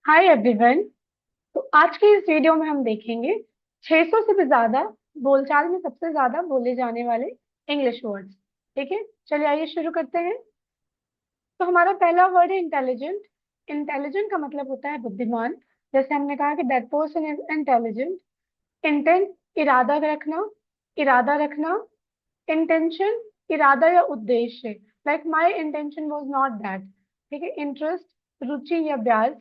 Hi everyone. तो आज की इस वीडियो में हम देखेंगे 600 से भी ज्यादा बोलचाल में सबसे ज्यादा बोले जाने वाले इंग्लिश वर्ड्स। ठीक है, चलिए आइए शुरू करते हैं। तो हमारा पहला वर्ड है इंटेलिजेंट। इंटेलिजेंट का मतलब होता है बुद्धिमान। जैसे हमने कहा कि that person is intelligent. Intent, इरादा रखना, इरादा रखना। इंटेंशन, इरादा या उद्देश्य। Like my intention was not that. ठीक है, इंटरेस्ट, रुचि या ब्याज।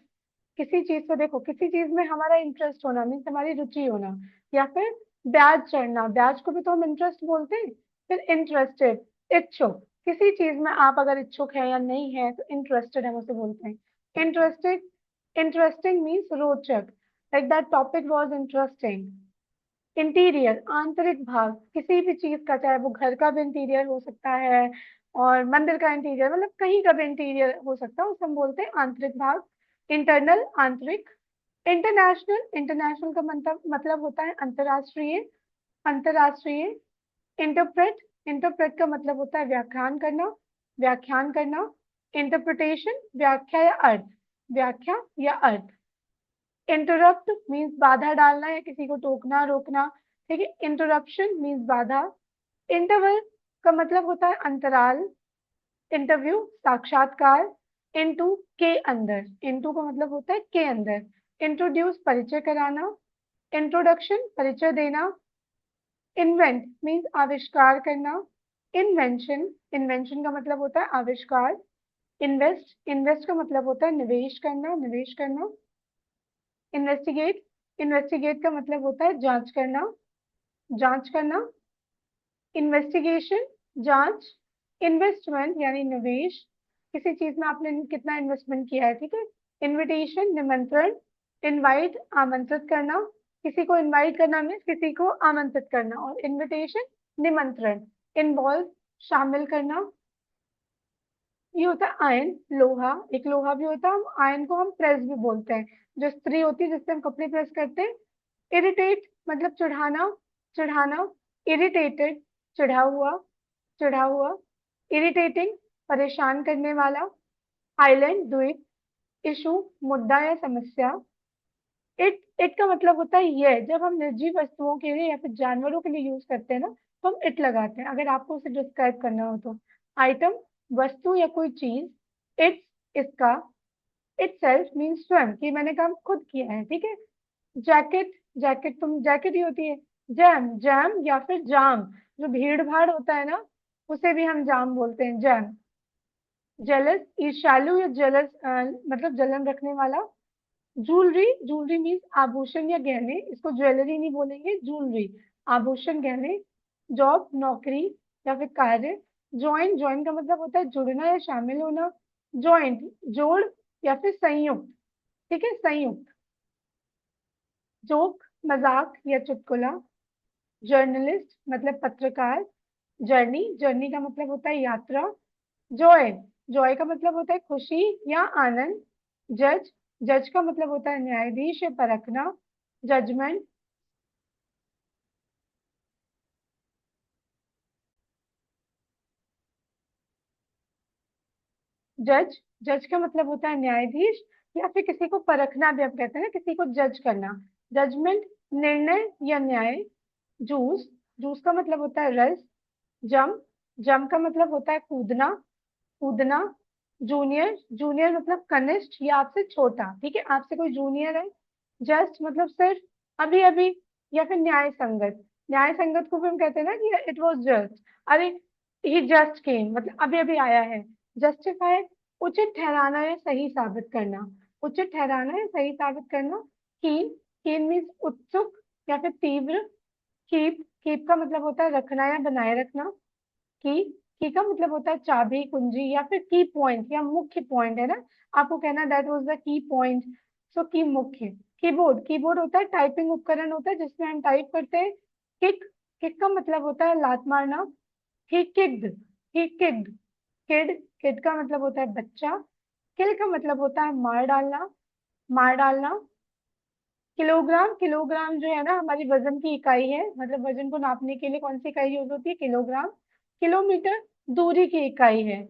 किसी चीज को देखो, किसी चीज में हमारा इंटरेस्ट होना मीन्स हमारी रुचि होना, या फिर ब्याज चढ़ना, ब्याज को भी तो हम इंटरेस्ट बोलते हैं। फिर इंटरेस्टेड, इच्छुक। किसी चीज में आप अगर इच्छुक है या नहीं है तो इंटरेस्टेड हम उसे बोलते हैं। इंटरेस्टेड, इंटरेस्टिंग मीन्स रोचक। Like that topic was interesting. Interior, आंतरिक भाग किसी भी चीज का, चाहे वो घर का भी इंटीरियर हो सकता है और मंदिर का इंटीरियर, मतलब कहीं का भी इंटीरियर हो सकता है, उसे हम बोलते हैं आंतरिक भाग। इंटरनल, आंतरिक। इंटरनेशनल, इंटरनेशनल का मतलब होता है अंतरराष्ट्रीय, अंतरराष्ट्रीय। इंटरप्रेट, इंटरप्रेट का मतलब होता है व्याख्यान करना, व्याख्यान करना। इंटरप्रिटेशन, व्याख्या या अर्थ, व्याख्या या अर्थ। इंटरप्ट मीन्स बाधा डालना या किसी को टोकना, रोकना। ठीक है, इंटरप्शन मीन्स बाधा। इंटरवल का मतलब होता है अंतराल। इंटरव्यू, साक्षात्कार। इनटू, के अंदर। इनटू का मतलब होता है के अंदर। इंट्रोड्यूस, परिचय कराना। इंट्रोडक्शन, परिचय देना। इन्वेंट मीन्स आविष्कार करना। इन्वेंशन, इन्वेंशन का मतलब होता है आविष्कार। इन्वेस्ट, इन्वेस्ट का मतलब होता है निवेश करना, निवेश करना। इन्वेस्टिगेट, इन्वेस्टिगेट का मतलब होता है जांच करना, जांच करना। इन्वेस्टिगेशन, जांच। इन्वेस्टमेंट यानी निवेश, किसी चीज में आपने कितना इन्वेस्टमेंट किया है। ठीक है। इनविटेशन, निमंत्रण। इनवाइट, आमंत्रित करना। किसी को इनवाइट करना मीन्स किसी को आमंत्रित करना, और इनविटेशन निमंत्रण। इन्वॉल्व, शामिल करना। ये होता है आयन, लोहा। एक लोहा भी होता है, हम आयन को हम प्रेस भी बोलते हैं। जो स्त्री होती है जिससे हम कपड़े प्रेस करते हैं। इरिटेट मतलब चिढ़ाना, चिढ़ाना। इरिटेटेड, चिढ़ा हुआ, चिढ़ा हुआ। इरिटेटिंग, परेशान करने वाला। आइलैंड, द्वीप। इशू, मुद्दा या समस्या। इट का मतलब होता है यह। जब हम निर्जीव वस्तुओं के लिए या फिर जानवरों के लिए यूज करते हैं ना, तो हम इट लगाते हैं अगर आपको उसे डिस्क्राइब करना हो तो। आइटम, वस्तु या कोई चीज। इट्स, इसका। इटसेल्फ मीन्स स्वयं, कि मैंने काम खुद किया है। ठीक है। जैकेट, जैकेट तुम जैकेट ही होती है। जैम, जैम या फिर जाम, जो भीड़ भाड़ होता है ना, उसे भी हम जाम बोलते हैं, जैम। जेलस, ईर्ष्यालु या जेलस मतलब जलन रखने वाला। जूलरी, जूलरी मीन्स आभूषण या गहने, इसको ज्वेलरी नहीं बोलेंगे, जूलरी, आभूषण, गहने। जॉब, नौकरी या फिर कार्य। ज्वाइन, ज्वाइन का मतलब होता है जुड़ना या शामिल होना। ज्वाइंट, जोड़ या फिर संयुक्त। ठीक है, संयुक्त। जोक, मजाक या चुटकुला। जर्नलिस्ट मतलब पत्रकार। जर्नी, जर्नी का मतलब होता है यात्रा। जॉय, जॉय का मतलब होता है खुशी या आनंद। जज, जज का मतलब होता है न्यायाधीश या परखना। जजमेंट, जज, जज का मतलब होता है न्यायाधीश, या फिर किसी को परखना भी आप कहते हैं ना, किसी को जज करना। जजमेंट, निर्णय या न्याय। जूस, जूस का मतलब होता है रस। जम, जम का मतलब होता है कूदना, कूदना। जूनियर, जूनियर मतलब कनिष्ठ या आपसे छोटा। ठीक है, आपसे कोई जूनियर है। जस्ट मतलब सिर्फ, अभी अभी, या फिर न्याय संगत। न्याय संगत को भी हम कहते हैं ना कि इट वॉज जस्ट, अरे ही जस्ट केम, मतलब अभी अभी आया है। जस्टिफाई, उचित ठहराना या सही साबित करना, उचित ठहराना या सही साबित करना। कीन, कीन मीन्स उत्सुक या फिर तीव्र। कीप, कीप का मतलब होता है रखना या बनाए रखना। की का मतलब होता है चाबी, कुंजी या फिर की पॉइंट या मुख्य पॉइंट, है ना। आपको कहना that was the key point, so की मुख्य। कीबोर्ड, कीबोर्ड होता है टाइपिंग उपकरण होता है जिसमें हम टाइप करते हैं। किक, किक का मतलब होता है लात मारना। ही किक्ड, ही किक्ड। किड, किड का मतलब होता है बच्चा। किल का मतलब होता है मार डालना, मार डालना। किलोग्राम, किलोग्राम जो है ना हमारी वजन की इकाई है, मतलब वजन को नापने के लिए कौन सी इकाई यूज होती है, किलोग्राम। किलोमीटर, दूरी की इकाई है।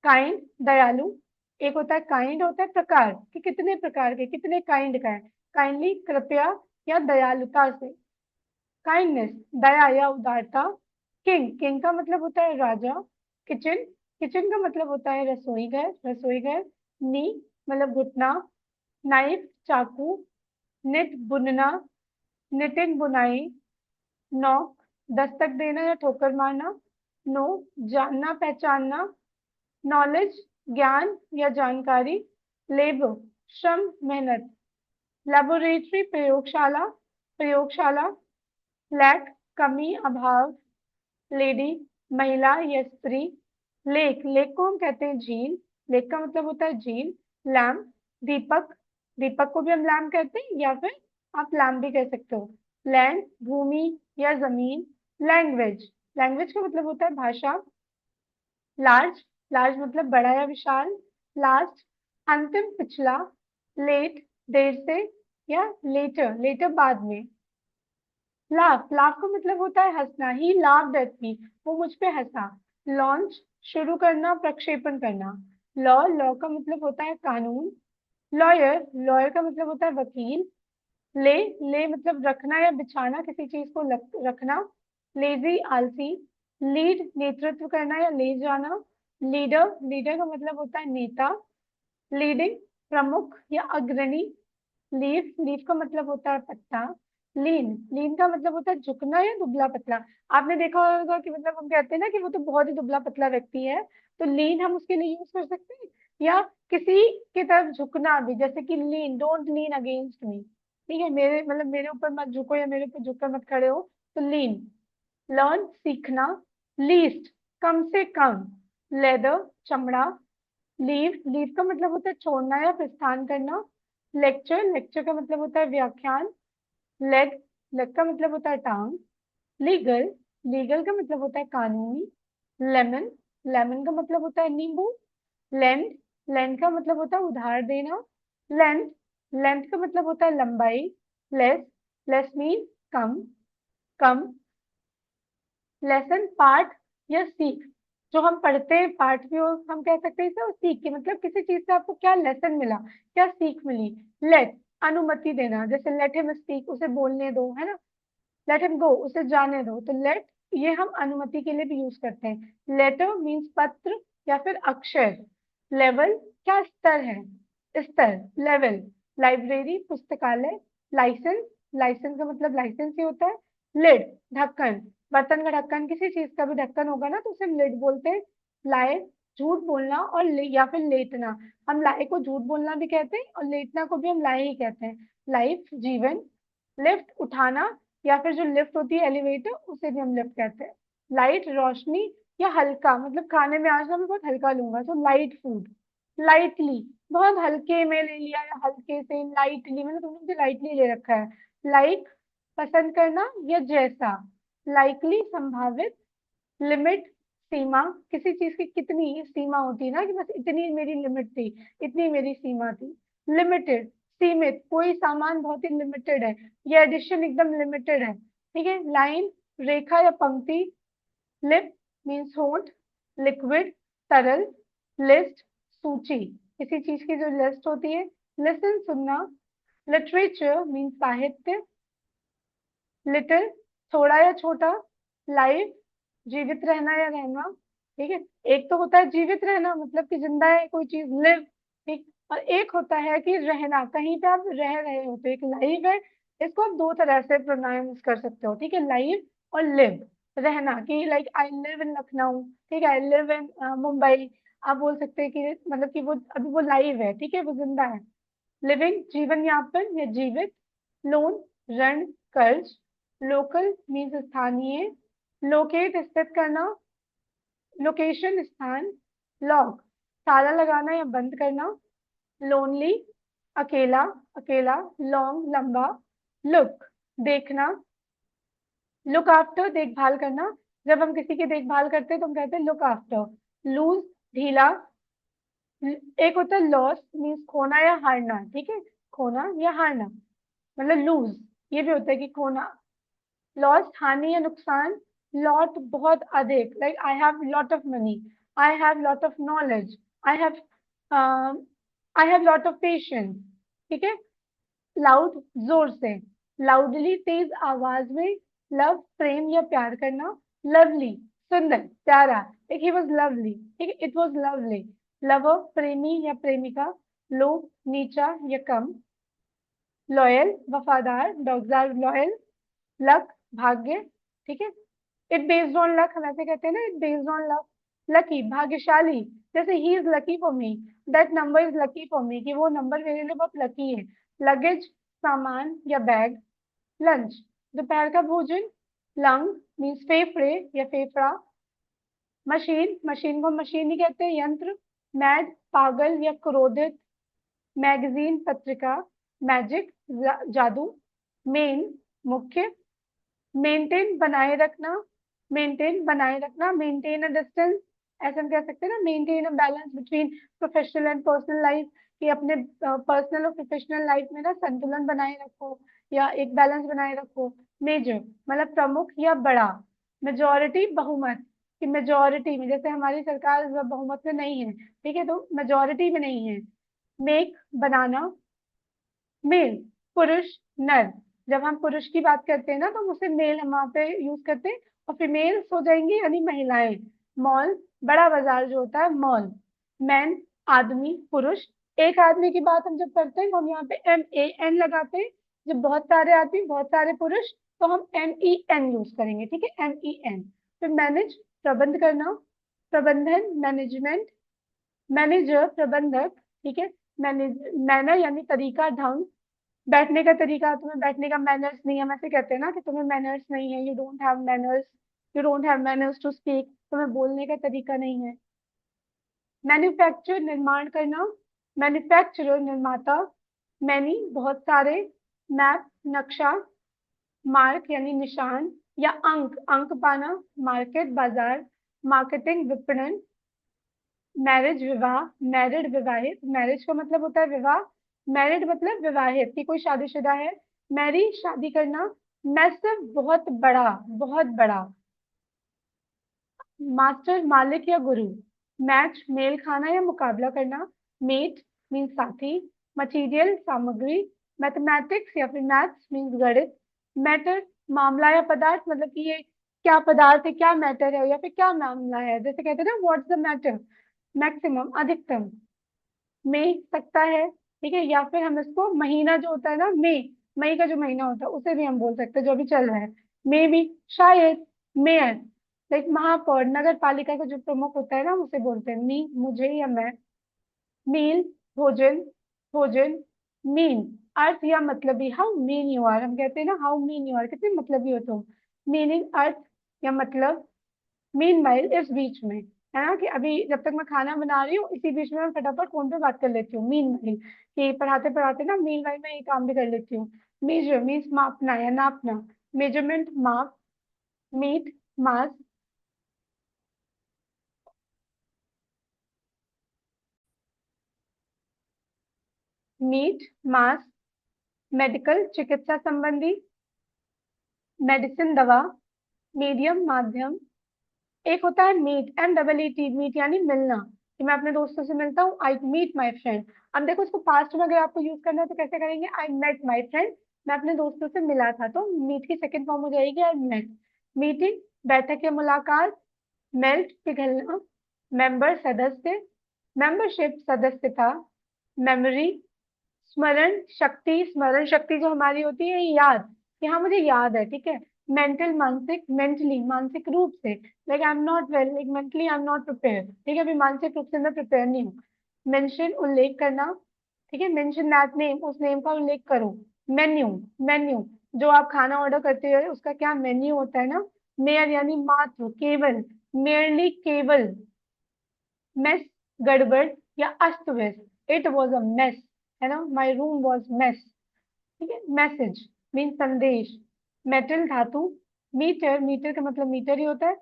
काइंड, दयालु। एक होता है काइंड, होता है प्रकार कि कितने प्रकार के, कितने काइंड का है। काइंडली कृपया या दयालुता से। काइंडनेस दया या उदारता। किंग, किंग का मतलब होता है राजा। किचन, किचन का मतलब होता है रसोई घर, रसोई घर। नी मतलब घुटना। नाइफ चाकू। निट बुनना, निटिंग बुनाई। नॉक दस्तक देना या ठोकर मारना। नो जानना पहचानना। नॉलेज ज्ञान या जानकारी। लेबर श्रम मेहनत। लेबोरेटरी प्रयोगशाला, प्रयोगशाला। लैक कमी अभाव। लेडी महिला या स्त्री। लेक, लेक को हम कहते हैं झील। लेक का मतलब होता है झील। लैम्प दीपक, दीपक को भी हम लैम्प कहते हैं या फिर आप लैम्प भी कह सकते हो। लैंड भूमि या जमीन। लैंग्वेज, लैंग्वेज का मतलब होता है भाषा। लार्ज, लार्ज मतलब बड़ा या विशाल। लास्ट अंतिम पिछला। लेट देर से या लेटर, लेटर बाद में। लाफ, लाफ का मतलब होता है हंसना। ही लाफ्ड एट मी, वो मुझ पे हंसा। लॉन्च शुरू करना प्रक्षेपण करना। लॉ, लॉ का मतलब होता है कानून। लॉयर, लॉयर का मतलब होता है वकील। ले, ले मतलब रखना या बिछाना, किसी चीज को रखना। लेजी आलसी। लीड नेतृत्व करना या ले जाना। लीडर, लीडर का मतलब होता है नेता। लीडिंग प्रमुख या अग्रणी। लीफ, लीफ का मतलब होता है पत्ता। लीन, लीन का मतलब होता है झुकना या दुबला पतला। आपने देखा होगा कि मतलब हम कहते हैं ना कि वो तो बहुत ही दुबला पतला व्यक्ति है, तो लीन हम उसके लिए यूज कर सकते हैं। या किसी की तरफ झुकना भी, जैसे कि लीन, डोंट लीन अगेंस्ट मी, ठीक है, मेरे मतलब मेरे ऊपर मत झुको या मेरे ऊपर झुककर मत खड़े हो, तो लीन। लर्न सीखना। लीस्ट कम से कम। लेदर चमड़ा। लीव, लीव का मतलब होता है छोड़ना या प्रस्थान करना। लेक्चर, लेक्चर का मतलब होता है व्याख्यान। लेग, लेग का मतलब होता है टांग। लीगल, लीगल का मतलब होता है कानूनी। लेमन, लेमन का मतलब होता है नींबू। लेंथ, लेंथ का मतलब होता है उधार देना। लेंथ, लेंथ का मतलब होता है लंबाई। लेस, लेस मीन कम, कम। लेसन पाठ या सीख, जो हम पढ़ते हैं पाठ भी हम कह सकते हैं इसे, और सीख के मतलब किसी चीज से आपको क्या लेसन मिला, क्या सीख मिली। लेट अनुमति देना, जैसे लेट हिम स्पीक, उसे बोलने दो, है ना। लेट हिम गो, उसे जाने दो, तो लेट ये हम अनुमति के लिए भी यूज करते हैं। लेटर मीन्स पत्र या फिर अक्षर। लेवल क्या स्तर है, स्तर लेवल। लाइब्रेरी पुस्तकालय। लाइसेंस, लाइसेंस का मतलब लाइसेंस ही होता है। लिड ढक्कन, बर्तन का ढक्कन, किसी चीज का भी ढक्कन होगा ना तो उसे हम लिड बोलते हैं। लाए झूठ बोलना और या फिर लेटना, हम लाए को झूठ बोलना भी कहते हैं और लेटना को भी हम लाए ही कहते हैं। लाइफ जीवन। लिफ्ट उठाना या फिर जो लिफ्ट होती है एलिवेटर, उसे भी हम लिफ्ट कहते हैं। लाइट रोशनी या हल्का, मतलब खाने में आज ना मैं बहुत हल्का लूंगा, तो लाइट फूड। लाइटली बहुत हल्के में ले लिया या हल्के से, लाइटली मतलब तुमने मुझे लाइटली ले रखा है। लाइक पसंद करना या जैसा। लाइकली संभावित। लिमिट सीमा, किसी चीज की कितनी सीमा होती है ना, कि बस इतनी मेरी लिमिट थी, इतनी मेरी सीमा थी। लिमिटेड सीमित, कोई सामान बहुत ही लिमिटेड है, ये एडिशन एकदम लिमिटेड है, ठीक है। लाइन रेखा या पंक्ति। लिप मीन्स होंठ। लिक्विड तरल। लिस्ट सूची, किसी चीज की जो लिस्ट होती है। लिसन सुनना। लिटरेचर मीन्स साहित्य। लिटिल थोड़ा या छोटा। लाइफ जीवित रहना या रहना, ठीक है। एक तो होता है जीवित रहना, मतलब कि जिंदा है कोई चीज, लिव, ठीक। और एक होता है कि रहना, कहीं पे आप रह रहे हो, तो एक लाइव है। इसको आप दो तरह से प्रोनाउंस कर सकते हो, ठीक है, लाइव और लिव। रहना कि like I live in Lucknow, ठीक है, आई लिव इन मुंबई। आप बोल सकते हैं कि मतलब कि वो अभी वो लाइव है, ठीक है, वो जिंदा है। लिविंग जीवन यापन या जीवित। लोन ऋण कर्ज। लोकल मीन्स स्थानीय। लोकेट स्थित करना। लोकेशन स्थान। लॉक ताला लगाना या बंद करना। लोनली अकेला, अकेला। लॉन्ग लंबा। लुक देखना। लुक आफ्टर देखभाल करना, जब हम किसी की देखभाल करते हैं तो हम कहते हैं लुक आफ्टर। लूज ढीला। एक होता है लॉस मीन्स खोना या हारना, ठीक है, खोना या हारना, मतलब लूज, ये भी होता है कि खोना। लॉस हानि या नुकसान। लॉट बहुत अधिक, like I have lot of money. I have lot of knowledge. I have I have lot of patience, ठीक है। लाउड, जोर से। लाउडली, तेज आवाज में। लव, प्रेम या प्यार करना। लवली, सुंदर, प्यारा। एक ही वॉज लवली, ठीक है, इट वॉज लवली। लवर, प्रेमी या प्रेमिका। लो, नीचा या कम। लॉयल, वफादार, डॉग्स आर लॉयल। लक, भाग्य, ठीक है। इट बेस्ड ऑन लक, हम ऐसे कहते हैं ना, it based on luck. Lucky, भाग्यशाली, जैसे he is lucky for me, that number is lucky for me, कि वो नंबर मेरे लिए बहुत लकी है। लगेज, सामान या बैग। लंच, दोपहर का भोजन। लंग मीन्स फेफड़े या फेफड़ा। मशीन, मशीन को मशीन ही कहते हैं, यंत्र। मैड, पागल या क्रोधित। मैगजीन, पत्रिका। मैजिक, जादू। मेन, मुख्य। मेंटेन, बनाए रखना। मेंटेन, बनाए रखना, मेंटेन अ डिस्टेंस। ऐसा हम कह सकते हैं ना, maintain a balance between professional and personal life, कि अपने पर्सनल और प्रोफेशनल लाइफ में ना संतुलन बनाए रखो, या एक बैलेंस बनाए रखो। मेजर मतलब प्रमुख या बड़ा। मेजोरिटी, बहुमत, कि मेजोरिटी में, जैसे हमारी सरकार बहुमत में नहीं है, ठीक है, तो मेजोरिटी में नहीं है। मेक, बनाना। मेल, पुरुष, नर। जब हम पुरुष की बात करते हैं ना, तो हम उसे मेल हम वहाँ पे यूज करते हैं, और फीमेल्स हो जाएंगी यानी महिलाएं। मॉल, बड़ा बाजार जो होता है, मॉल। मैन, आदमी, पुरुष। एक आदमी की बात हम जब करते हैं तो हम यहाँ पे MAN लगाते हैं। जब बहुत सारे आदमी, बहुत सारे पुरुष, तो हम MEN यूज करेंगे, ठीक है, MEN। फिर मैनेज, प्रबंध करना। प्रबंधन, मैनेजमेंट। मैनेजर, प्रबंधक, ठीक है। मैनेज, मैनर यानी तरीका, ढंग। बैठने का तरीका, तुम्हें बैठने का मैनर्स नहीं है, हम ऐसे कहते हैं ना कि तुम्हें मैनर्स नहीं है, you don't have manners. You don't have manners to speak, तुम्हें बोलने का तरीका नहीं है। मैन्युफैक्चर, निर्माण करना। मैन्युफैक्चरर, निर्माता। मैनी, बहुत सारे। मैप, नक्शा। मार्क यानी निशान या अंक, अंक पाना। मार्केट, बाजार। मार्केटिंग, विपणन। मैरिज, विवाह। मैरिड, विवाहित। मैरिज का मतलब होता है विवाह। मैरिड मतलब विवाहित, कि कोई शादीशुदा है। मैरी, शादी करना। मैसिव, बहुत बड़ा, बहुत बड़ा। मास्टर, मालिक या गुरु। मैच, मेल खाना या मुकाबला करना। मेट मीन्स साथी। मटीरियल, सामग्री। मैथमेटिक्स या फिर मैथ्स मीन्स गणित। मैटर, मामला या पदार्थ, मतलब कि ये क्या पदार्थ है, क्या मैटर है, या फिर क्या मामला है, जैसे कहते हैं ना, व्हाट्स द मैटर। मैक्सिमम, अधिकतम। में, सकता है, ठीक है, या फिर हम इसको महीना जो होता है ना, मई, मई का जो महीना होता है उसे भी हम बोल सकते हैं, जो भी चल रहा है। मे भी, शायद। मेयर, लाइक महापौर, नगर पालिका का जो प्रमुख होता है ना, हम उसे बोलते हैं। मी, मुझे या मैं। मील, भोजन, भोजन। मीन, अर्थ या मतलबी, हाउ मीन यू आर, हम कहते हैं ना, हाउ मीन यू आर, कितने मतलबी हो तुम। मीनिंग, अर्थ या मतलब। मीन वाइल, इस बीच में, है ना, कि अभी जब तक मैं खाना बना रही हूँ, इसी बीच में मैं फटाफट फोन पे बात कर लेती हूँ, मीन वाइल। कि पढ़ाते पढ़ाते ना मीन वाइल में ये काम भी कर लेती हूँ। मेजर मीन्स मापना या नापना। मेजरमेंट, माप। मीट, मास। मीट, मास। मेडिकल, चिकित्सा संबंधी। मेडिसिन, दवा। मीडियम, माध्यम। एक होता है मीट, MEET, मीट यानी मिलना, कि मैं अपने दोस्तों से मिलता हूँ, आई मीट माई फ्रेंड। अब देखो, इसको पास्ट में अगर आपको यूज करना है तो कैसे करेंगे, आई मेट माई फ्रेंड। मैं अपने दोस्तों से मिला था, तो मीट की सेकंड फॉर्म हो जाएगी आई मेट। मीटिंग, बैठक या मुलाकात। मेल्ट, पिघलना। मेंबर, सदस्य। मेंबरशिप, सदस्यता। मेमोरी, स्मरण शक्ति। स्मरण शक्ति जो हमारी होती है, याद, कि हाँ मुझे याद है, ठीक है। मेंटल, मानसिक। मेंटली, मानसिक रूप से, like I am not well, like mentally I am not prepare, ठीक है, अभी मानसिक रूप से मैं प्रिपेयर नहीं हूँ। मेंशन, उल्लेख करना, ठीक है। मेंशन दैट नेम, उस नेम का उल्लेख करो। मेन्यू, मेन्यू, जो आप खाना ऑर्डर करते हो उसका क्या मेन्यू होता है ना। मेयर यानी मात्र, केवल। मेयरली, केवल। मेस, गड़बड़ या अस्त व्यस्त, इट वॉज अ मेस, है ना, माई रूम वॉज मेस, ठीक है। मैसेज मीन संदेश। मेटल, धातु। मीटर, मीटर का मतलब मीटर ही होता है।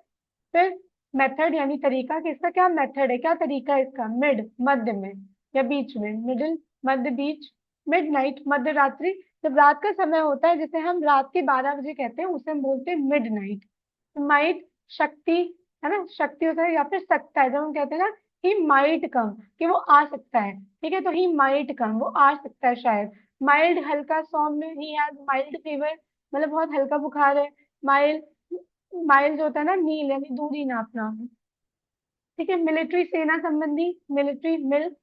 फिर मेथड यानी तरीका, कि इसका क्या मेथड है, क्या तरीका है इसका। मिड, मध्य में या बीच में। मिडिल, मध्य, बीच। मिड नाइट, मध्य रात्रि, जब रात का समय होता है, जिसे हम रात के 12 बजे कहते हैं, उसे हम बोलते हैं मिड नाइट। माइट, शक्ति, है ना, शक्ति होता है, या फिर सत्ता है, जब हम कहते हैं ना ही माइट कम, कि वो आ सकता है, ठीक है। तो ही माइट कम, वो आ सकता है शायद। माइल्ड हल्का, सौम्य, ही हैज माइल्ड फीवर, मतलब बहुत हल्का बुखार है। माइल्ड, माइल्ड जो होता है ना, मील यानी दूरी नापना, ठीक है। मिलिट्री, सेना संबंधी, मिलिट्री, मिल्क,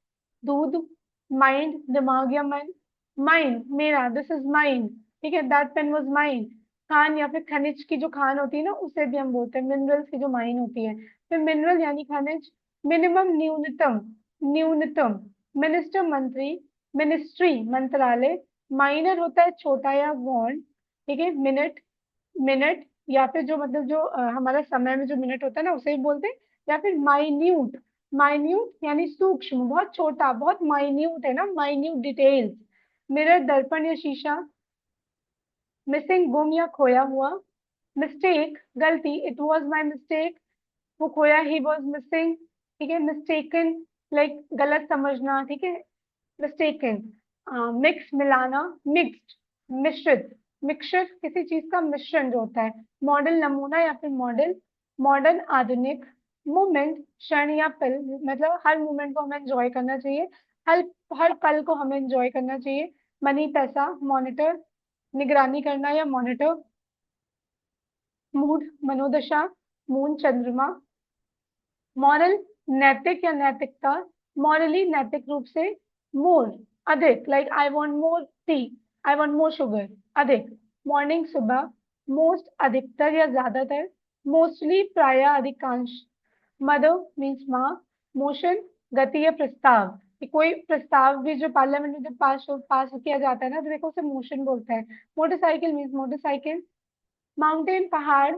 दूध। माइंड, दिमाग या मन। माइंड, मेरा, दिस इज माइंड, ठीक है, that pain was mind. Khan या फिर खनिज की जो खान होती है ना, उसे भी हम बोलते हैं मिनरल्स की जो माइन होती है। फिर मिनरल यानी खनिज। मिनिमम, न्यूनतम, न्यूनतम। मिनिस्टर, मंत्री। मिनिस्ट्री, मंत्रालय। माइनर होता है छोटा या गौण, ठीक है। मिनट, मिनट, या फिर जो मतलब जो हमारा समय में जो मिनट होता है ना, उसे भी बोलते हैं। या फिर माइन्यूट, माइन्यूट यानी सूक्ष्म, बहुत छोटा, बहुत माइन्यूट है ना, माइन्यूट डिटेल्स। मिरर, दर्पण या शीशा। मिसिंग, गुम या खोया हुआ। मिस्टेक, गलती, इट वॉज माई मिस्टेक, वो खोया, ही वॉज मिसिंग, ठीक है। मिस्टेकन, लाइक गलत समझना, ठीक है, मिस्टेकन। मिक्स, मिलाना। मिक्स्ड, मिश्रित। मिक्सचर, किसी चीज का मिश्रण जो होता है। मॉडल, नमूना या फिर मॉडल। मॉडर्न, आधुनिक। मोमेंट, क्षण या पल, मतलब हर मोमेंट को हमें एंजॉय करना चाहिए, हर हर पल को हमें एंजॉय करना चाहिए। मनी, पैसा। मॉनिटर, निगरानी करना या मॉनिटर। मूड, मनोदशा। मून, चंद्रमा। मॉरल, नैतिक या नैतिकता। मॉरली, नैतिक रूप से। मोर, अधिक, like I want more tea, I want more sugar, अधिक। मॉर्निंग, सुबह। मोस्ट, अधिकतर या ज्यादातर। मोस्टली, प्राय, अधिकांश। मदर मीन्स माँ। मोशन, गति या प्रस्ताव, कि कोई प्रस्ताव भी जो पार्लियामेंट में जब पास किया जाता है ना, तो देखो उसे मोशन बोलते हैं। Motorcycle means motorcycle. माउंटेन, पहाड़।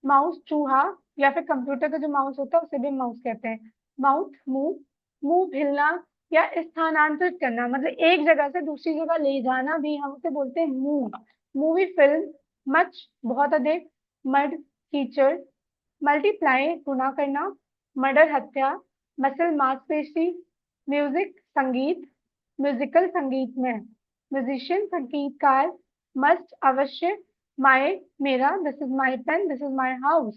माउस, चूहा, या फिर कंप्यूटर का जो माउस होता है उसे भी माउस कहते हैं। माउथ, मुंह। मुंह, हिलना या स्थानांतरित करना, मतलब एक जगह से दूसरी जगह ले जाना भी हम उसे बोलते हैं मूव। Movie, film. मच, बहुत अधिक। मड, कीचड़। मल्टीप्लाई, गुना करना। मर्डर, हत्या। मसल, मांसपेशी। म्यूजिक, संगीत। म्यूजिकल, संगीत में। म्यूजिशियन, संगीतकार। मस्ट, अवश्य। माई, मेरा, this is my pen, this is my house,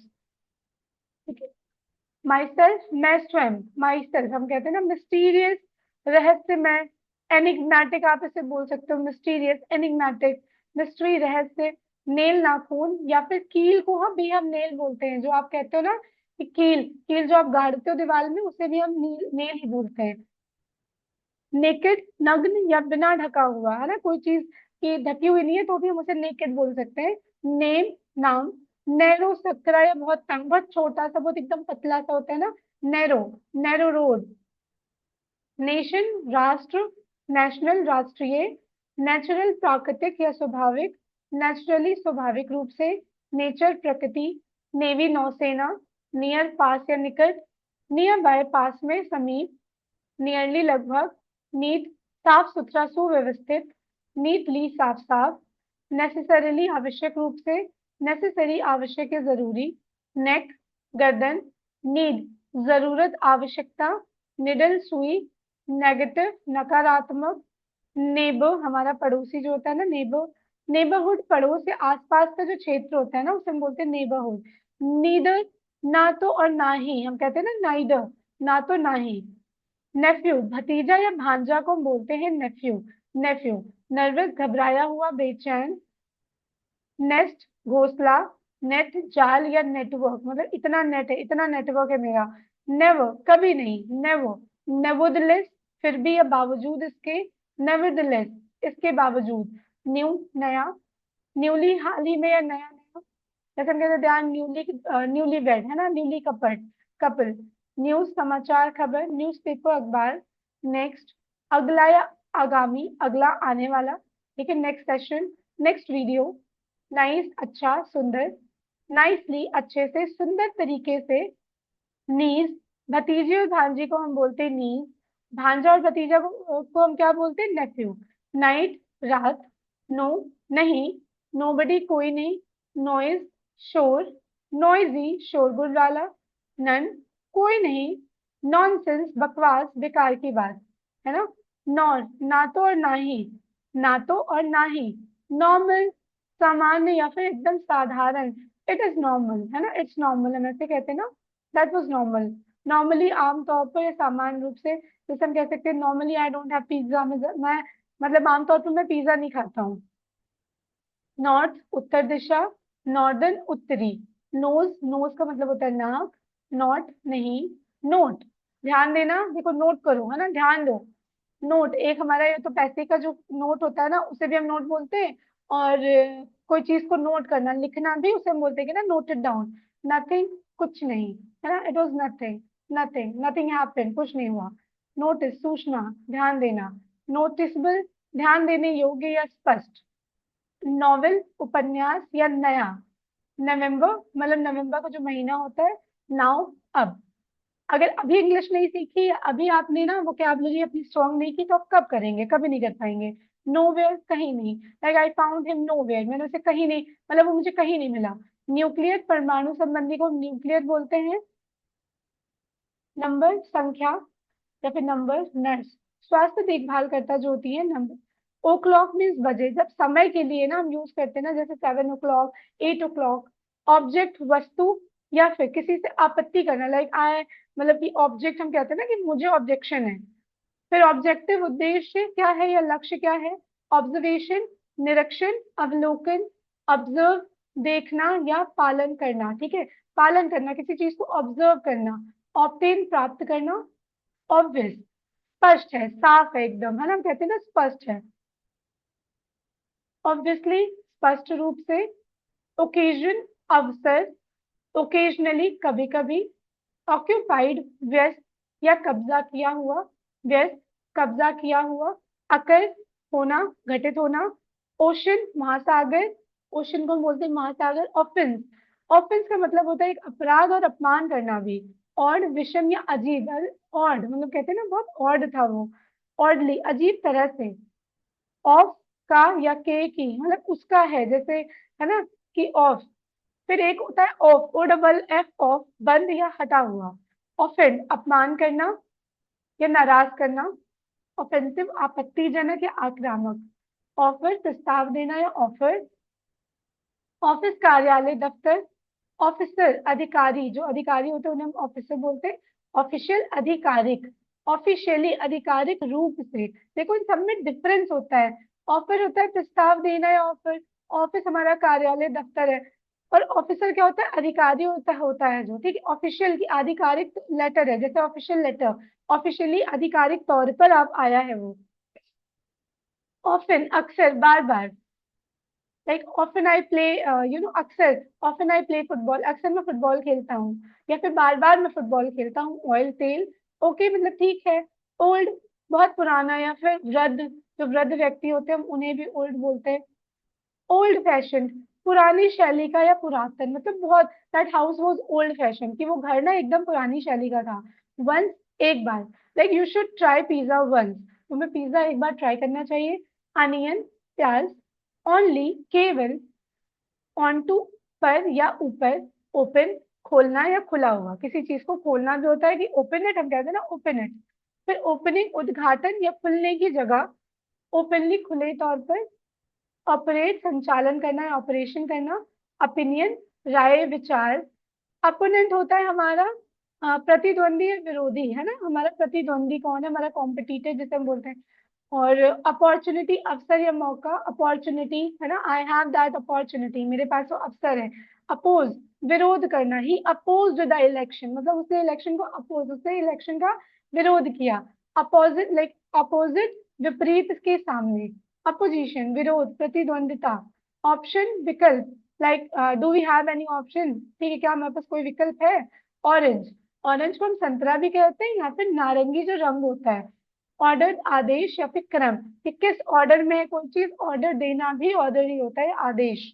ठीक है। माई सेल्फ, मैं स्वयं। माई सेल्फ हम कहते हैं ना, मिस्टीरियस, रहस्यमय। एनिग्मेटिक आप इसे बोल सकते हो, मिस्टीरियस, एनिग्मेटिक। मिस्ट्री, रहस्य। नेल, नाखून, या फिर कील को हम नेल बोलते हैं, जो आप कहते हो ना कि कील, कील जो आप गाड़ते हो दीवार में, उसे भी हम नेल ही बोलते हैं। नेकेड, नग्न या बिना ढका हुआ, है ना, कोई चीज की ढकी हुई नहीं है तो भी हम उसे नेकेड बोल सकते हैं। नेम, नाम। नैरो, सकरा या बहुत तंग, बहुत छोटा सा, बहुत एकदम पतला सा होता है ना, नैरो। Narrow road. नेशन, राष्ट्र। नेशनल, राष्ट्रीय। नेचुरल, प्राकृतिक या स्वाभाविक। नेचुरली, स्वाभाविक रूप से। नेचर, प्रकृति। नेवी, नौसेना। नियर, पास या निकट। नियर बाय, पास में, समीप। नियरली, लगभग। नीट, साफ सुथरा, सुव्यवस्थित। नीटली, साफ साफ। नेसेसरीली, आवश्यक रूप से। नेसेसरी, आवश्यक या जरूरी। नेक, गर्दन। नीड, जरूरत, आवश्यकता। निडल, सुई। नेगेटिव, नकारात्मक। नेबर, हमारा पड़ोसी जो होता है ना, नेबर। नेबरहुड, पड़ोस या आसपास का जो क्षेत्र होता है ना, उसे हम बोलते हैं नेबरहुड। नीदर, ना तो और ना ही, हम कहते हैं ना नाइदर, ना तो ना ही। नेफ्यू, भतीजा या भांजा को हम बोलते हैं नेफ्यू। नेफ्यू। नर्वस, घबराया हुआ, बेचैन। नेस्ट, घोंसला। नेट, जाल या नेटवर्क, मतलब इतना नेट है, इतना नेटवर्क है मेरा। नेवर, कभी नहीं, नेवर। नेवरदलेस, फिर भी या बावजूद इसके। नेवरदलेस, इसके बावजूद। न्यू, नया। न्यूली, हाल ही में या नया नया। जैसे हम कहते हैं ध्यान, न्यूली, न्यूली वेड है ना, न्यूली कपल, कपल। न्यूज, समाचार, खबर। न्यूज़पेपर, अखबार। नेक्स्ट, अगला या आगामी, अगला, आने वाला, ठीक है। Next session, next video. Nice, अच्छा, सुंदर। नाइसली, अच्छे से, सुंदर तरीके से। नीज, भतीजे और भांजी को हम बोलते हैं नीज। भांजा और भतीजा को हम क्या बोलते हैं, नेफ्यू। नाइट, रात। नो, नहीं। नोबडी, कोई नहीं। नॉइज, शोर। नॉइजी, शोरगुल वाला। नन, कोई नहीं। नॉनसेंस, बकवास, बेकार की बात, है ना। नॉर, ना तो और ना ही, ना तो और ना ही। नॉर्मल, सामान्य या फिर एकदम साधारण। इट इज नॉर्मल, है ना, इट्स नॉर्मल, हम ऐसे कहते हैं ना, दैट वाज नॉर्मल। नॉर्मली आमतौर पर या सामान्य रूप से, जैसे हम कह सकते हैं normally I don't have pizza, मैं मतलब आमतौर पर मैं पिज्जा नहीं खाता हूँ। नॉर्थ उत्तर दिशा, नॉर्दर्न उत्तरी, नोज नोज का मतलब होता है नाक, नॉट नहीं, नोट ध्यान देना, देखो नोट करो है ना, ध्यान दो। नोट एक हमारा ये तो पैसे का जो नोट होता है ना, उसे भी हम नोट बोलते हैं। और कोई चीज को नोट करना लिखना भी उसे हम बोलते हैं कि ना नोटेड डाउन। नथिंग कुछ नहीं, है ना, it was nothing, nothing nothing happened, कुछ नहीं हुआ। नोटिस सूचना, ध्यान देना। नोटिसबल ध्यान देने योग्य या स्पष्ट। नॉवेल उपन्यास या नया। नवंबर मतलब नवंबर का जो महीना होता है। नाउ अब। अगर अभी इंग्लिश नहीं सीखी, अभी आपने ना वोकैबुलरी अपनी स्ट्रॉन्ग नहीं की, तो आप कब करेंगे, कभी नहीं कर पाएंगे। नोवेयर कहीं नहीं, like I found him nowhere, मैंने उसे कहीं नहीं, मतलब वो मुझे कहीं नहीं मिला। न्यूक्लियर परमाणु संबंधी को न्यूक्लियर बोलते हैं। नंबर संख्या या फिर नंबर नर्स, स्वास्थ्य देखभाल करता जो होती है नंबर। ओ क्लॉक मीन्स बजे, जब समय के लिए ना हम यूज करते हैं ना, जैसे 7 o'clock, 8 o'clock। ऑब्जेक्ट वस्तु या फिर किसी से आपत्ति करना, लाइक आई, मतलब कि ऑब्जेक्ट हम कहते हैं ना कि मुझे ऑब्जेक्शन है। फिर ऑब्जेक्टिव उद्देश्य क्या है या लक्ष्य क्या है। ऑब्जर्वेशन निरीक्षण, अवलोकन, ऑब्जर्व देखना या पालन करना, ठीक है। पालन करना, किसी चीज को ऑब्जर्व करना। ऑप्टेन प्राप्त करना। ऑब्वियस स्पष्ट है, साफ है एकदम, है ना, हम कहते हैं ना स्पष्ट है। ऑब्वियसली स्पष्ट रूप से। ओकेजन अवसर, ओकेजनली कभी कभी। ऑक्यूपाइड व्यस्त या कब्जा किया हुआ, व्यस्त कब्जा किया हुआ। अकर होना, घटित होना। ओशन महासागर, ओशन को हम बोलते हैं महासागर। ऑफेंस, ऑफेंस का मतलब होता है एक अपराध और अपमान करना भी। ऑड विषम या अजीब, ऑड मतलब कहते हैं ना बहुत ऑड था वो, ऑडली अजीब तरह से। ऑफ का या के की मतलब उसका है, जैसे है ना कि ऑफ। फिर एक होता है off, O double F, off बंद या हटा हुआ। ऑफेंड अपमान करना या नाराज करना। ऑफेंसिव आपत्तिजनक या आक्रामक। ऑफर प्रस्ताव देना या ऑफर। ऑफिस कार्यालय दफ्तर। ऑफिसर अधिकारी, जो अधिकारी होते हैं उन्हें हम ऑफिसर बोलते हैं। ऑफिशियल आधिकारिक, ऑफिशियली आधिकारिक रूप से। देखो इन सब में डिफरेंस होता है। ऑफर होता है प्रस्ताव देना या ऑफर। ऑफिस हमारा कार्यालय दफ्तर है। और ऑफिसर क्या होता है, अधिकारी होता है जो, ठीक है। ऑफिशियल की आधिकारिक लेटर है, जैसे ऑफिशियल लेटर, ऑफिशियली आधिकारिक तौर पर आप आया है वो। ऑफन अक्सर बार बार, लाइक ऑफन आई प्ले, अक्सर ऑफन आई प्ले फुटबॉल, अक्सर मैं फुटबॉल खेलता हूँ। या फिर बार बार मैं फुटबॉल खेलता हूँ। ऑयल तेल, ओके मतलब ठीक है। ओल्ड बहुत पुराना या फिर वृद्ध, जो वृद्ध व्यक्ति होते हैं हम उन्हें भी ओल्ड बोलते हैं। ओल्ड फैशन पुरानी शैली का या पुरातन, मतलब बहुत, that house was old fashion, कि वो घर ना एकदम पुरानी शैली का था। वंस एक बार, like you should try pizza once, तुम्हें पिज्जा एक बार ट्राई करना चाहिए। अनियन प्याज। ओनली केवल। ऑनटू पर या ऊपर। ओपन खोलना या खुला हुआ, किसी चीज को खोलना भी होता है कि ओपन इट, हम कहते हैं ना ओपन इट। फिर ओपनिंग उद्घाटन या खुलने की जगह। ओपनली खुले तौर पर। ऑपरेट संचालन करना या ऑपरेशन करना। ओपिनियन राय विचार। अपोनेंट होता है हमारा प्रतिद्वंदी या विरोधी, है ना, हमारा प्रतिद्वंदी कौन है, हमारा कॉम्पिटिटर जिसे हम बोलते हैं। और अपॉर्चुनिटी अवसर या मौका, अपॉर्चुनिटी है ना, आई हैव दैट अपॉर्चुनिटी, मेरे पास वो अवसर है। अपोज विरोध करना, ही अपोज द इलेक्शन, मतलब उसने इलेक्शन को अपोज, उसने इलेक्शन का विरोध किया। अपोजिट लाइक अपोजिट विपरीत के सामने। अपोजिशन विरोध प्रतिद्वंदिता। ऑप्शन विकल्प, like do we have any option, ठीक है क्या हमारे पास कोई विकल्प है। ऑरेंज, ऑरेंज को हम संतरा भी कहते हैं, या फिर नारंगी जो रंग होता है। ऑर्डर आदेश या फिर क्रम, कि किस ऑर्डर में है कोई चीज, ऑर्डर देना भी ऑर्डर ही होता है, आदेश।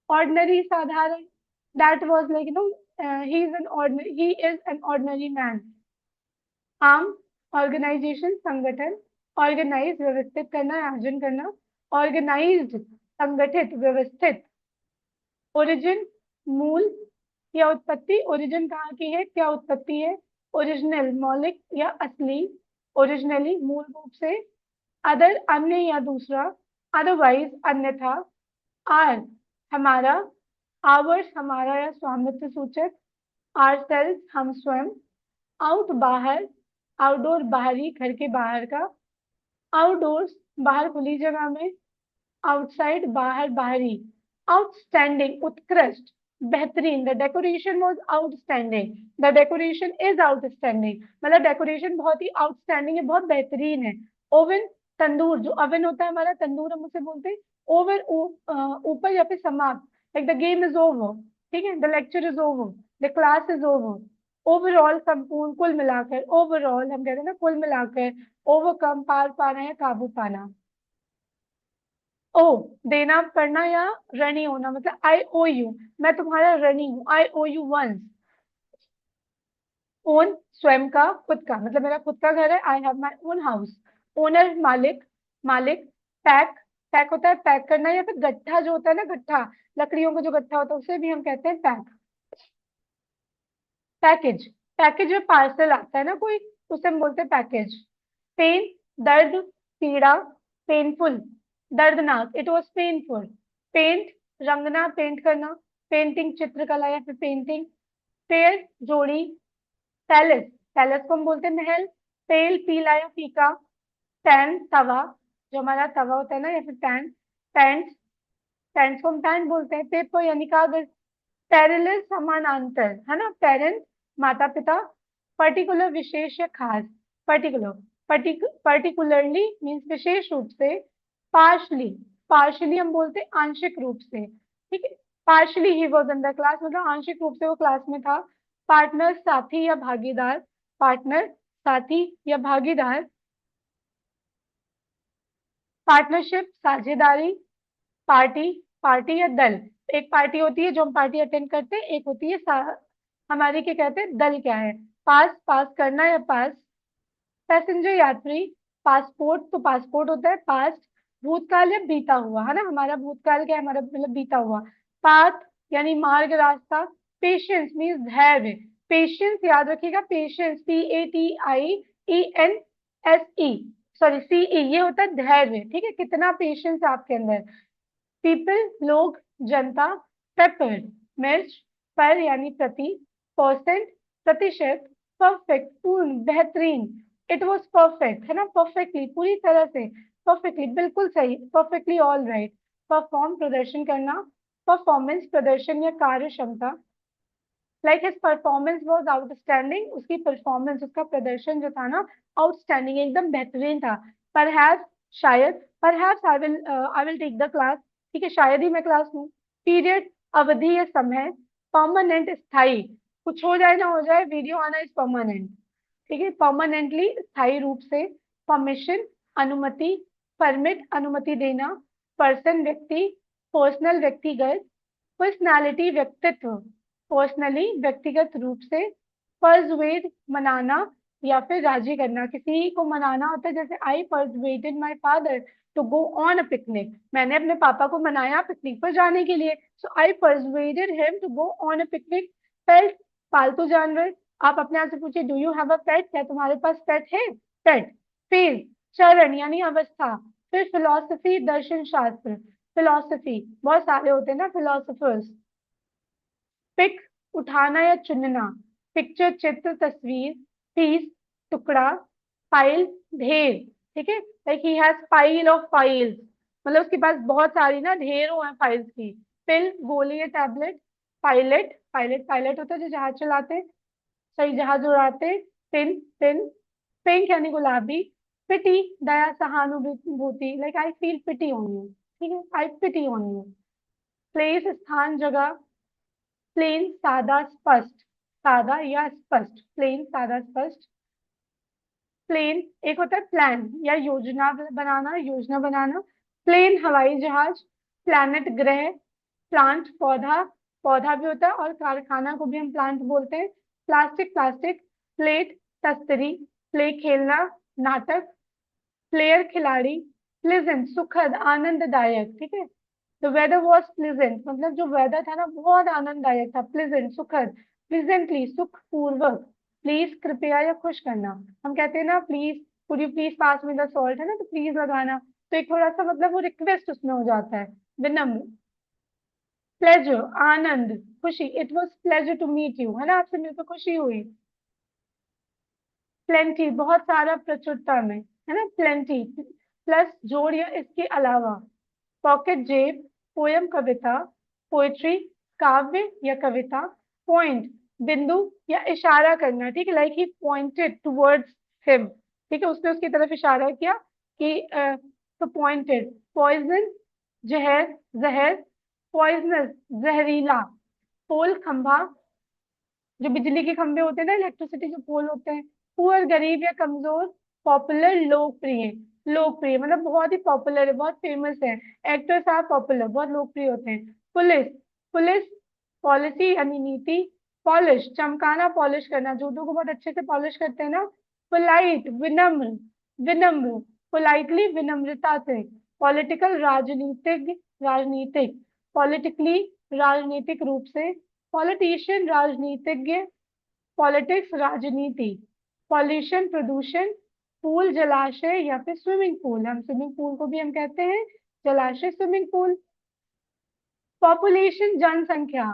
ऑर्डिनरी साधारण, that was like he is an ordinary man. आम ऑर्गेनाइजेशन संगठन। ऑर्गेनाइज व्यवस्थित करना, आयोजन करना। ऑर्गेनाइज्ड संगठित व्यवस्थित। ओरिजिन मूल या उत्पत्ति, ओरिजिन कहाँ की है, क्या उत्पत्ति है। ओरिजिनल मौलिक या असली। ओरिजिनली मूल रूप से। अदर अन्य या दूसरा। अदरवाइज अन्यथा। आर हमारा। आवर्स हमारा या स्वामित्व सूचक। आर सेल्स हम स्वयं। आउट बाहर, आउटडोर बाहरी, घर के बाहर का। आउटडोर्स बाहर खुली जगह में। आउटसाइड बाहर बाहरी। आउटस्टैंडिंग उत्कृष्ट, बेहतरीन। The decoration was outstanding, the decoration is outstanding, मतलब डेकोरेशन बहुत ही आउटस्टैंडिंग है, बहुत बेहतरीन है। ओवन तंदूर, जो ओवन होता है हमारा, तंदूर हम उसे बोलते हैं। ओवर ऊपर या फिर समाप्त, like the game is over, ठीक है, the lecture is over, the class is over. Overall संपूर्ण, कुल मिलाकर, ओवरऑल हम कहते हैं ना कुल मिलाकर। ओवरकम पार पाना या काबू पाना। ओ देना करना या ऋणी होना, मतलब आई ओ यू, मैं तुम्हारा ऋणी हूँ, आई ओ यू वंस। ओन स्वयं का, खुद का, मतलब मेरा खुद का घर है, I have my own house. Owner मालिक, मालिक। पैक, पैक होता है पैक करना, या फिर गट्ठा जो होता है ना, गट्ठा, लकड़ियों का जो गट्ठा होता है उसे भी हम कहते हैं पैक। पैकेज, पैकेज में पार्सल आता है ना कोई, उसे हम बोलते हैं पैकेज। पेन दर्द, पीड़ा, पेनफुल दर्दनाक, इट वॉज पेनफुल। पेंट रंगना, पेंट करना। पेंटिंग चित्रकला या फिर पेंटिंग। पेयर जोड़ी। पैलेस, पैलेस को हम बोलते हैं महल। पेल पीला या फीका। पैन तवा, जो हमारा तवा होता है ना, या फिर पैन। पैंट, पैंट्स को हम पैंट बोलते हैं। पेपर यानी कागज। पैरेलल समानांतर, है ना, पेरेंट माता पिता। पर्टिकुलर विशेष या खास। पर्टिकुलर, पर्टिकुलरली मीन्स विशेष रूप से। पार्शली, पार्शली हम बोलते हैं आंशिक रूप से, ठीक है। Partially he was in the class, मतलब आंशिक रूप से वो क्लास में था। पार्टनर साथी या भागीदार। पार्टनर साथी या भागीदार। पार्टनरशिप साझेदारी। पार्टी, पार्टी या दल। एक पार्टी होती है जो हम पार्टी अटेंड करते हैं, एक होती है हमारी क्या कहते हैं, दल क्या है। पास, पास करना या पास। पैसेंजर यात्री। पासपोर्ट, तो पासपोर्ट होता है पास्ट। भूतकाल या बीता हुआ, है ना, हमारा भूतकाल क्या है, हमारा मतलब बीता हुआ। पाथ यानी मार्ग रास्ता। पेशेंस मीन्स धैर्य। पेशेंस याद रखिएगा, पेशेंस PATIENSE, सॉरी CE, ये होता है धैर्य, ठीक है, कितना पेशेंस है आपके अंदर। पीपल लोग, जनता। पेपर मिर्च। पर यानी प्रति। परसेंट प्रतिशत। परफेक्ट पूर्ण, बेहतरीन। इट वॉज परफेक्ट, है ना, परफेक्टली पूरी तरह से। परफेक्टली बिल्कुल सही, परफेक्टली ऑल राइट। परफॉर्म प्रदर्शन करना। परफॉर्मेंस प्रदर्शन या कार्य क्षमता। Like his performance was outstanding, उसकी परफॉर्मेंस, उसका प्रदर्शन जो था ना, आउटस्टैंडिंग एकदम बेहतरीन था। परहैप्स शायद। Perhaps I will take the class, ठीक है, शायद ही मैं क्लास लूँ। पीरियड अवधि या समय। परमानेंट स्थायी, कुछ हो जाए ना हो जाए, वीडियो आना इज परमानेंट, ठीक है, परमानेंटली स्थायी रूप से। परमिशन अनुमति। परमिट अनुमति देना। पर्सन व्यक्ति। पर्सनल व्यक्तिगत। पर्सनालिटी व्यक्तित्व। पर्सनली व्यक्तिगत रूप से। परसुएड मनाना या फिर राजी करना, किसी को मनाना होता है, जैसे I persuaded my father to go on a picnic, मैंने अपने पापा को मनाया पिकनिक पर जाने के लिए, so I persuaded him to go on a picnic. Pet पालतू जानवर। आप अपने आप से पूछिए, do you have a pet, क्या तुम्हारे पास पेट है। पेट। फेज चरण यानी अवस्था। फिर फिलोसफी दर्शन शास्त्र। फिलोसफी बहुत सारे होते हैं ना फिलोसफर्स। पिक उठाना या चुनना। पिक्चर चित्र तस्वीर। पीस टुकड़ा। फाइल ढेर, ठीक है, like he has pile of files, मतलब उसके पास बहुत सारी ना ढेरों है फाइल्स की। पिल गोली या टैबलेट। पायलट, पायलट पायलट होता है जो जहाज चलाते हैं, सही जहाज उड़ाते हैं। Pin pin. पिंक यानी गुलाबी। पिटी दया सहानुभूति, like I feel pity on you, ठीक है, I pity on you. Place स्थान जगह। प्लेन सादा स्पष्ट। सादा या स्पष्ट, प्लेन सादा स्पष्ट। प्लेन एक होता है प्लान या योजना बनाना, योजना बनाना। प्लेन हवाई जहाज। प्लैनेट ग्रह। प्लांट पौधा, पौधा भी होता है, और कारखाना को भी हम प्लांट बोलते हैं। Plastic, plastic. प्लेट तस्तरी। प्ले खेलना, नाटक। प्लेयर खिलाड़ी। प्लेजेंट सुखद आनंददायक, ठीक है, द वेदर वॉज प्लीजेंट, मतलब जो वेदर था ना बहुत आनंददायक था, प्लीजेंट सुखद। प्लीजेंटली सुखपूर्वक। प्लीज कृपया या खुश करना, हम कहते हैं ना प्लीज, कुड यू प्लीज पास में द सॉल्ट, है ना, तो प्लीज लगाना, तो एक थोड़ा सा मतलब वो रिक्वेस्ट उसमें हो जाता है। विनम्र। प्लेजर आनंद खुशी, it was pleasure to meet you, है ना, आपसे मिलकर खुशी हुई। प्लेंटी बहुत सारा, प्रचुरता में, है ना, प्लेंटी प्लस जोड़ या इसके अलावा। पॉकेट जेब, पोयम कविता, पोएट्री काव्य या कविता। पॉइंट बिंदु या इशारा करना, ठीक है, like he pointed towards him, ठीक है, उसने उसकी तरफ इशारा किया कि तो पॉइंटेड। पॉइजन जहर, जहर। पॉइजनस जहरीला। पोल खंभा, जो बिजली के खंभे होते हैं ना, इलेक्ट्रिसिटी जो पोल होते हैं। पुअर गरीब या कमजोर। पॉपुलर लोकप्रिय, लोकप्रिय मतलब बहुत ही पॉपुलर है, बहुत फेमस है। एक्टर्स आर पॉपुलर, बहुत लोकप्रिय होते हैं। पुलिस, पुलिस पॉलिसी यानी नीति। पॉलिश चमकाना, पॉलिश करना, जूतों को बहुत अच्छे से पॉलिश करते हैं ना। पोलाइट विनम्र, विनम्र। पोलाइटली विनम्रता से। पॉलिटिकल राजनीतिक, राजनीतिक। पॉलिटिकली राजनीतिक रूप से। पॉलिटिशियन राजनीतिज्ञ। पॉलिटिक्स राजनीति। पॉल्यूशन प्रदूषण। पूल जलाशय या फिर स्विमिंग पूल, हम स्विमिंग पूल को भी हम कहते हैं जलाशय, स्विमिंग पूल। पॉपुलेशन जनसंख्या।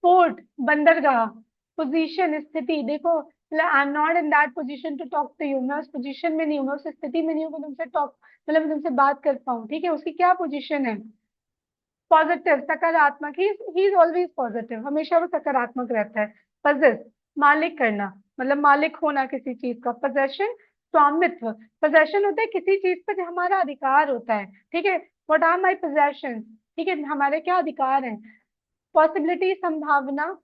पोर्ट बंदरगाह। पोजीशन स्थिति, देखो I am not in that position to talk to you, मैं उस पोजीशन में नहीं हूँ, मैं उस स्थिति में नहीं हूँ कि तुमसे टॉक मतलब तुमसे बात कर पाऊँ, ठीक है, उसकी क्या पोजीशन है। पॉजिटिव सकारात्मक, ही इज ऑलवेज पॉजिटिव, हमेशा वो सकारात्मक रहता है। पजेस मालिक करना, मतलब मालिक होना किसी चीज का। पोजेशन स्वामित्व, पोजेशन होता है किसी चीज पर हमारा अधिकार होता है, ठीक है। व्हाट आर माई पोजेशन, ठीक है, हमारे क्या अधिकार हैं। पॉसिबिलिटी संभावना।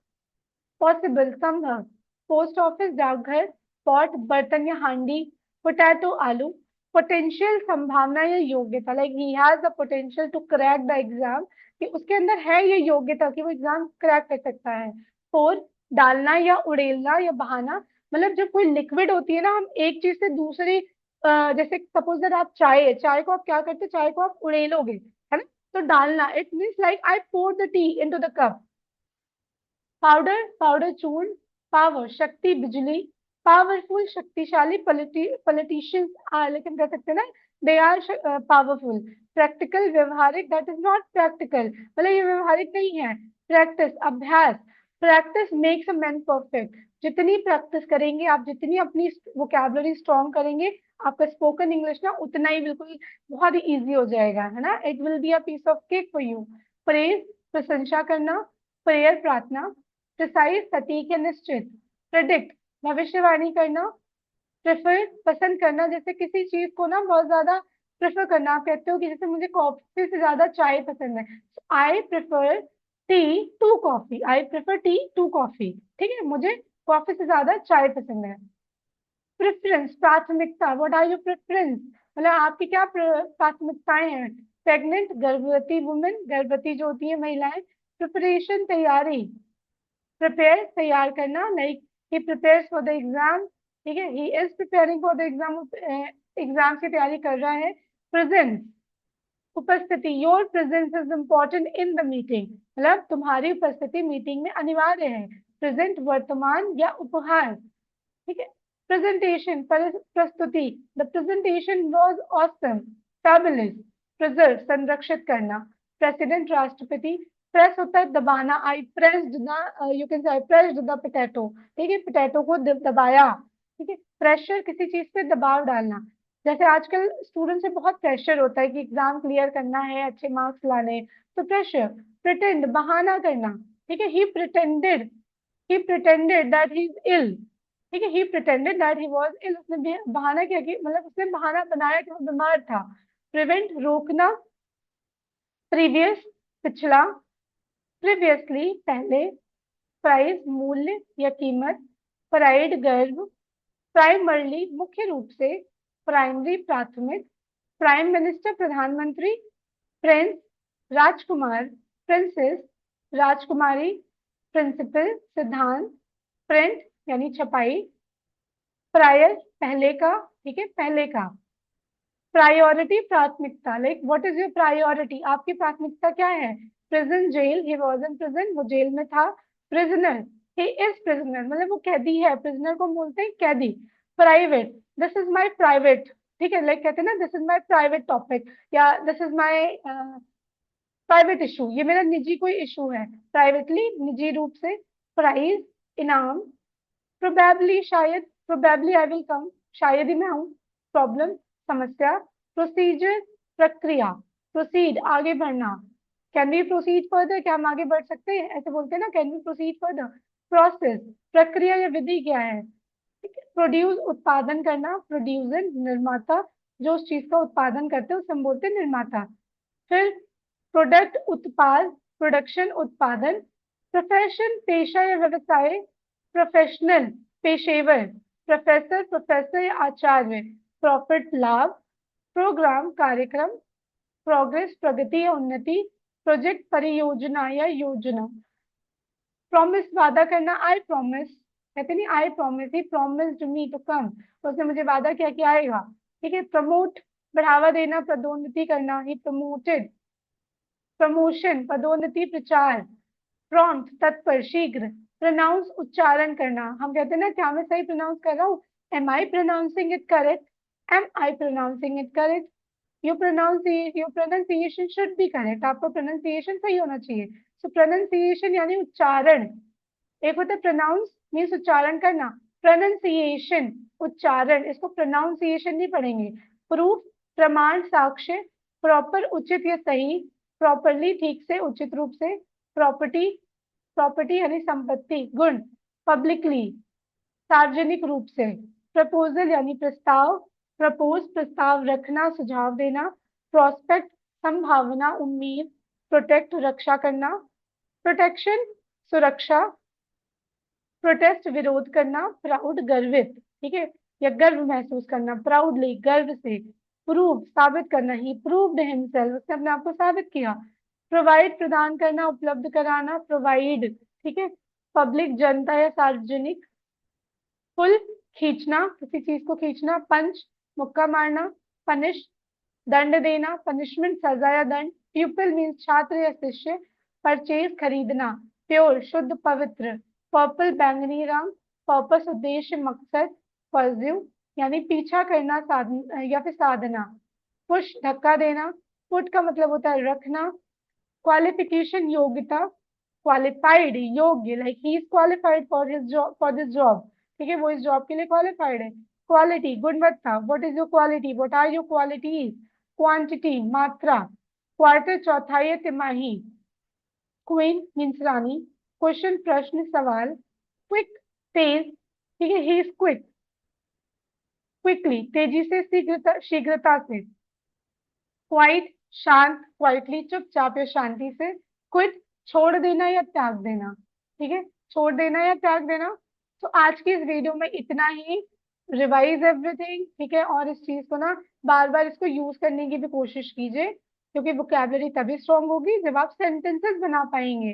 पॉसिबल संभव। पोस्ट ऑफिस डाकघर। पॉट बर्तन या हांडी। पोटैटो आलू। पोटेंशियल संभावना या योग्यता, like he has the potential to crack the exam, कि उसके अंदर है ये योग्यता कि वो एग्जाम क्रैक कर सकता है। फोर डालना या उड़ेलना या बहाना, मतलब जब कोई लिक्विड होती है ना, हम एक चीज से दूसरी जैसे सपोज दैट आप चाय, चाय को आप क्या करते हैं, चाय को आप उड़ेलोगे, है ना, तो डालना, it means like I pour the tea into the cup. Powder, powder चूर्ण। पावर शक्ति बिजली। पावरफुल शक्तिशाली, पॉलिटिशियंस लेकिन कह सकते हैं ना, दे आर पावरफुल। प्रैक्टिकल व्यवहारिक, दैट इज नॉट प्रैक्टिकल, मतलब ये व्यवहारिक नहीं है। प्रैक्टिस अभ्यास। Practice makes a man perfect, जितनी प्रैक्टिस करेंगे आप, जितनी अपनी वोकैबुलरी स्ट्रॉन्ग करेंगे, आपका स्पोकन इंग्लिश ना उतना ही बिल्कुल बहुत ही इजी हो जाएगा, है ना, it will be a piece of cake for you. Praise प्रशंसा करना। प्रेयर प्रार्थना। प्रिसाइज सटीक या निश्चित। प्रेडिक्ट भविष्यवाणी करना। प्रेफर पसंद करना, जैसे किसी चीज को ना बहुत ज्यादा प्रेफर करना, आप कहते हो कि जैसे मुझे कॉफी से ज्यादा चाय पसंद है, I prefer tea to coffee, I prefer tea to coffee, ठीक है, मुझे कॉफी से ज्यादा चाय पसंद है। प्रेफरेंस प्राथमिकता, व्हाट आर योर प्रेफरेंस, मतलब आपकी क्या प्राथमिकताएं हैं। प्रेग्नेंट गर्भवती वुमेन, गर्भवती जो होती है महिलाएं। प्रिपरेशन तैयारी। प्रिपेयर तैयार करना, like he prepares for the exam, ठीक है, he is preparing for the exam, exam की तैयारी कर रहा है। प्रेजेंस उपस्थिति, your presence is important in the meeting, मतलब तुम्हारी उपस्थिति मीटिंग में अनिवार्य है। प्रेजेंट वर्तमान या उपहार, ठीक है। प्रेजेंटेशन प्रस्तुति, the presentation was awesome. Fabulous preserve संरक्षित करना। प्रेसिडेंट राष्ट्रपति। प्रेस होता है दबाना, I pressed the, you can say I pressed the potato, ठीक है, पोटैटो को दबाया, ठीक है। प्रेशर किसी चीज पे दबाव डालना, जैसे आजकल स्टूडेंट से बहुत प्रेशर होता है कि एग्जाम क्लियर करना है, अच्छे मार्क्स लाने हैं, तो प्रेशर। प्रिटेंड बहाना करना, ठीक है, he pretended that he is ill, ठीक है, he pretended that he was ill, उसने बहाना किया कि मतलब उसने बहाना बनाया कि वो बीमार था। प्रिवेंट रोकना। प्रीवियस पिछला। प्रीवियसली पहले। प्राइस मूल्य या कीमत। प्राइड गर्व। प्राइमरली मुख्य रूप से। प्राइमरी प्राथमिक। प्राइम मिनिस्टर प्रधानमंत्री। प्रिंस राजकुमार। प्रिंसेस राजकुमारी। प्रिंसिपल सिद्धांत। प्रिंट यानी छपाई। प्रायर पहले का, ठीक है, पहले का। प्रायोरिटी प्राथमिकता, like what is your priority, आपकी प्राथमिकता क्या है। प्रिजन जेल, ही वाज इन प्रिजन, वो जेल में था। प्रिजनर, ही इज प्रिजनर, मतलब वो कैदी है, प्रिजनर को बोलते हैं कैदी। Private, this is my private, ठीक है, लाइक कहते हैं ना this is my private topic, या this is my private issue, ये मेरा निजी कोई इशू है। प्राइवेटली निजी रूप से। प्राइज इनाम। प्रोबेबली शायद प्रोबेबली आई विल कम, शायद ही मैं आऊँ। प्रॉब्लम, समस्या। प्रोसीजर, प्रक्रिया। प्रोसीड, आगे बढ़ना। कैन वी प्रोसीड फर्दर, क्या हम आगे बढ़ सकते हैं, ऐसे बोलते हैं ना, can we proceed further. Process, प्रक्रिया या विधि क्या है। प्रोड्यूस, उत्पादन करना। प्रोड्यूसर, निर्माता, जो उस चीज का उत्पादन करते हैं उसे हम बोलते हैं निर्माता। फिर प्रोडक्ट, उत्पाद। प्रोडक्शन, उत्पादन। प्रोफेशन, पेशा या व्यवसाय। प्रोफेशनल, पेशेवर। प्रोफेसर, प्रोफेसर या आचार्य। प्रॉफिट, लाभ। प्रोग्राम, कार्यक्रम। प्रोग्रेस, प्रगति या उन्नति। प्रोजेक्ट, परियोजना या योजना। प्रॉमिस, वादा करना। आई प्रॉमिस, कहते नहीं I promise, he promised me to come, तो उसने मुझे वादा किया कि आएगा। ठीक है। प्रमोट, बढ़ावा देना, पदोन्नति करना, ही प्रमोटेड। प्रमोशन, पदोन्नति, प्रचार। प्रॉम्प्ट, तत्पर, शीघ्र। प्रोनाउंस, उच्चारण करना, हम कहते हैं ना क्या मैं सही प्रोनाउंस कर रहा हूँ, am I pronouncing it correct, am I pronouncing it correct. Your pronunciation should be correct, आपका प्रोनाउंसिएशन सही होना चाहिए। सो प्रोनाउंसिएशन यानी उच्चारण। एक होता है प्रोनाउंस, मीन्स उच्चारण करना। प्रोनाउंसिएशन, उच्चारण, इसको प्रोनाउंसिएशन नहीं पढ़ेंगे। प्रूफ, प्रमाण, साक्ष्य। प्रॉपर, उचित या सही। प्रॉपरली, ठीक से, उचित रूप से। प्रॉपर्टी, प्रॉपर्टी यानी संपत्ति, गुण। पब्लिकली, सार्वजनिक रूप से। प्रपोजल यानी प्रस्ताव। प्रपोज, प्रस्ताव रखना, सुझाव देना। प्रोस्पेक्ट, संभावना, उम्मीद। प्रोटेक्ट, रक्षा करना। प्रोटेक्शन, सुरक्षा। प्रोटेस्ट, विरोध करना। प्राउड, गर्वित, ठीक है, या गर्व महसूस करना। प्राउडली, गर्व से। प्रूव, साबित करना, ही प्रूव्ड हिमसेल्फ, उसने अपने आप को साबित किया। प्रोवाइड, प्रदान करना, उपलब्ध कराना। प्रोवाइड, ठीक है, पब्लिक, जनता या सार्वजनिक। पुल, खींचना, किसी चीज को खींचना। पंच, मुक्का मारना। पनिश, दंड देना। पनिशमेंट, सजा या दंड। प्यूपिल मीन्स छात्र या शिष्य। परचेज, खरीदना। प्योर, शुद्ध, पवित्र। पर्पल, बैंगनी रंग। पर्पस, उद्देश्य, मकसद। परज्यू यानी पीछा करना, साधन या फिर साधना। पुश, धक्का देना। पुट का मतलब होता है रखना। क्वालिफिकेशन, योग्यता। क्वालिफाइड, योग्य, like he is qualified for his job, for this job, ठीक है, वो इस जॉब के लिए क्वालिफाइड है। क्वालिटी, गुणवत्ता, what is your quality, what are your qualities. Quantity, मात्रा। क्वार्टर, चौथाई या तिमाही। क्वीन मीन्स रानी। क्वेश्चन, प्रश्न, सवाल। क्विक, तेज, ठीक है, ही इज क्विक। क्विकली, तेजी से, शीघ्रता, शीघ्रता से। क्वाइट, शांत, क्वाइटली, चुपचाप या शांति से। क्विट, छोड़ देना या त्याग देना, ठीक है, छोड़ देना या त्याग देना। तो आज की इस वीडियो में इतना ही। रिवाइज एवरीथिंग, ठीक है, और इस चीज को ना बार बार इसको यूज करने की भी कोशिश कीजिए, क्योंकि वोकैबलरी तभी स्ट्रांग होगी जब आप सेंटेंसेस बना पाएंगे।